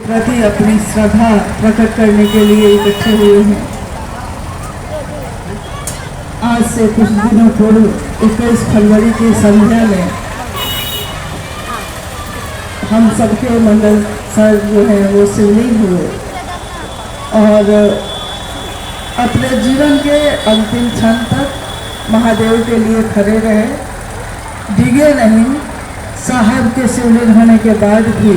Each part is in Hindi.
प्रति अपनी श्रद्धा प्रकट करने के लिए इकट्ठे हुए हैं। आज से कुछ दिनों पूर्व 21 फरवरी की संध्या में हम सबके मंडल सर जो है वो शिवलिंग हुए और अपने जीवन के अंतिम क्षण तक महादेव के लिए खड़े रहे, डिगे नहीं। साहब के शिवलिंग होने के बाद भी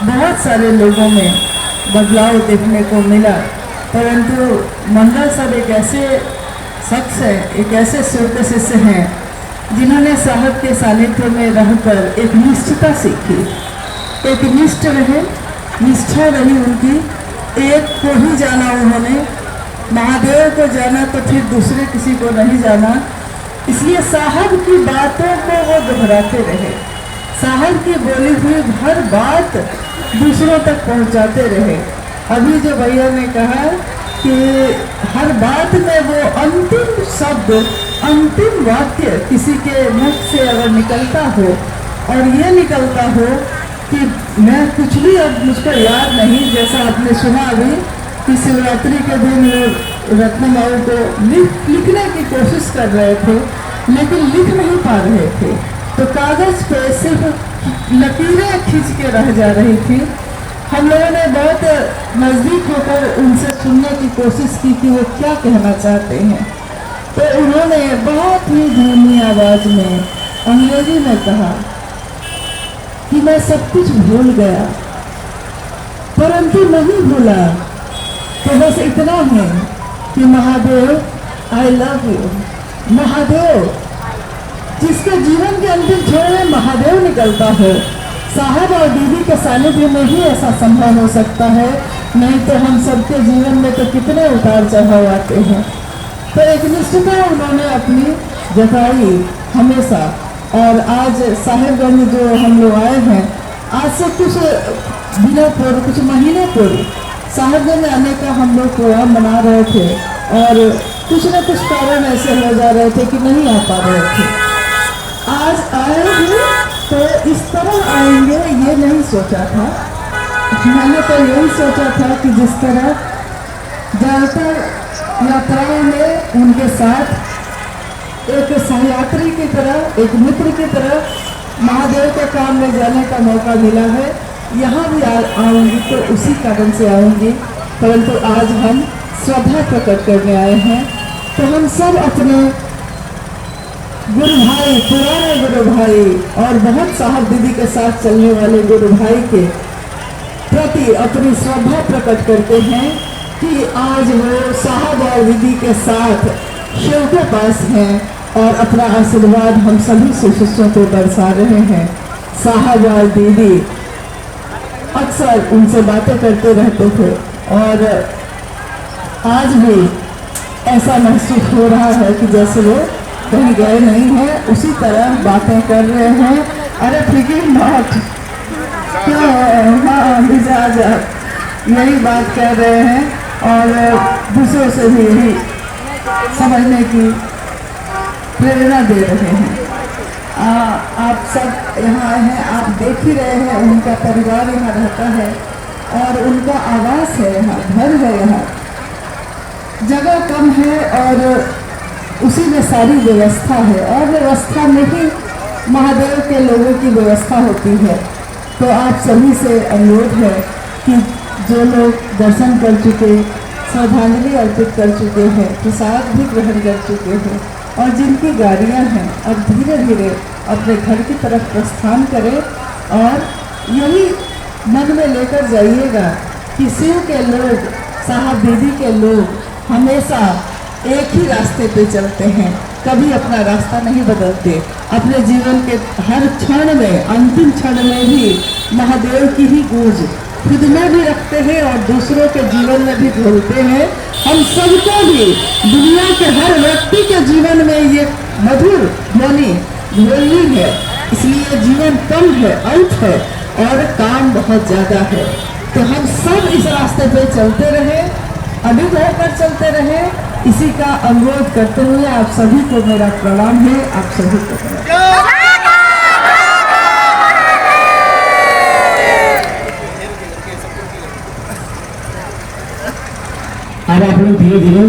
बहुत सारे लोगों में बदलाव देखने को मिला, परंतु मंडल सर एक ऐसे शख्स है, एक ऐसे शिव शिष्य हैं जिन्होंने साहब के सानिध्य में रहकर एक निष्ठता सीखी, एक निष्ठ रहे, निष्ठा रही उनकी। एक को ही जाना उन्होंने, महादेव को जाना तो फिर दूसरे किसी को नहीं जाना, इसलिए साहब की बातों को वो दोहराते रहे, साहब की बोली हुई हर बात दूसरों तक पहुंचाते रहे। अभी जो भैया ने कहा कि हर बात में वो अंतिम शब्द, अंतिम वाक्य किसी के मुख से अगर निकलता हो और ये निकलता हो कि मैं कुछ भी अब मुझको याद नहीं, जैसा आपने सुना अभी कि शिवरात्रि के दिन रत्नमाऊ को लिखने की कोशिश कर रहे थे लेकिन लिख नहीं पा रहे थे, तो कागज पे सिर्फ लकीरें खींच के रह जा रही थी। हम लोगों ने बहुत नज़दीक होकर उनसे सुनने की कोशिश की कि वो क्या कहना चाहते हैं, तो उन्होंने बहुत ही धीमी आवाज में अंग्रेजी में कहा कि मैं सब कुछ भूल गया परंतु नहीं भूला, तो बस इतना है कि Mahadev I love you. Mahadev, जिसके जीवन के अंतिम क्षण में महादेव निकलता हो, साहब और दीदी के सानिध्य में ही ऐसा संभव हो सकता है, नहीं तो हम सबके जीवन में तो कितने उतार चढ़ाव आते हैं। तो एक निष्ठता उन्होंने अपनी जताई हमेशा, और आज साहेबगंज जो हम लोग आए हैं, आज से कुछ दिनों पूर्व, कुछ महीने पूर्व साहेबगंज आने का हम लोग प्रोग्राम बना रहे थे और कुछ न कुछ कारण ऐसे हो जा रहे थे कि नहीं आ पा रहे थे। आज आए हैं तो इस तरह आएंगे ये नहीं सोचा था, मैंने तो यही सोचा था कि जिस तरह ज़्यादातर यात्राओं में उनके साथ एक सहयात्री की तरह, एक मित्र की तरह महादेव के काम में जाने का मौका मिला है, यहाँ भी आऊँगी तो उसी कारण से आऊँगी। परंतु आज हम श्रद्धा प्रकट करने आए हैं, तो हम सब अपने गुरु भाई, पुराने गुरु भाई और बहुत साहब दीदी के साथ चलने वाले गुरु भाई के प्रति अपनी श्रद्धा प्रकट करते हैं कि आज वो साहब और दीदी के साथ शिव के पास हैं और अपना आशीर्वाद हम सभी शिष्यों को बरसा रहे हैं। साहब और दीदी अक्सर उनसे बातें करते रहते थे और आज भी ऐसा महसूस हो रहा है कि जैसे वो कहीं गए नहीं हैं, उसी तरह बातें कर रहे हैं। अरे फिकिर नॉट, क्यों, हाँ मिजाज, यही बात कर रहे हैं और दूसरों से भी यही समझने की प्रेरणा दे रहे हैं। आप सब यहाँ आए हैं, आप देख ही रहे हैं, उनका परिवार यहाँ रहता है और उनका आवास है यहाँ, घर है यहाँ, जगह कम है और उसी में सारी व्यवस्था है और व्यवस्था में ही महादेव के लोगों की व्यवस्था होती है। तो आप सभी से अनुरोध है कि जो लोग दर्शन कर चुके, श्रद्धांजलि अर्पित कर चुके हैं, प्रसाद भी ग्रहण कर चुके हैं और जिनकी गाड़ियां हैं, अब धीरे धीरे अपने घर की तरफ प्रस्थान करें और यही मन में लेकर जाइएगा कि शिव के लोग, साहब दीदी के लोग हमेशा एक ही रास्ते पे चलते हैं, कभी अपना रास्ता नहीं बदलते, अपने जीवन के हर क्षण में, अंतिम क्षण में भी महादेव की ही गूंज खुद में भी रखते हैं और दूसरों के जीवन में भी घोलते हैं। हम सबको भी, दुनिया के हर व्यक्ति के जीवन में ये मधुर ध्वनि घोलनी है, इसलिए जीवन कम है, अल्प है और काम बहुत ज़्यादा है। तो हम सब इस रास्ते पे चलते रहे, अडिग होकर चलते रहे, इसी का अनुरोध करते हुए आप सभी को मेरा प्रणाम है। आप सभी को अब आप लोग धीरे धीरे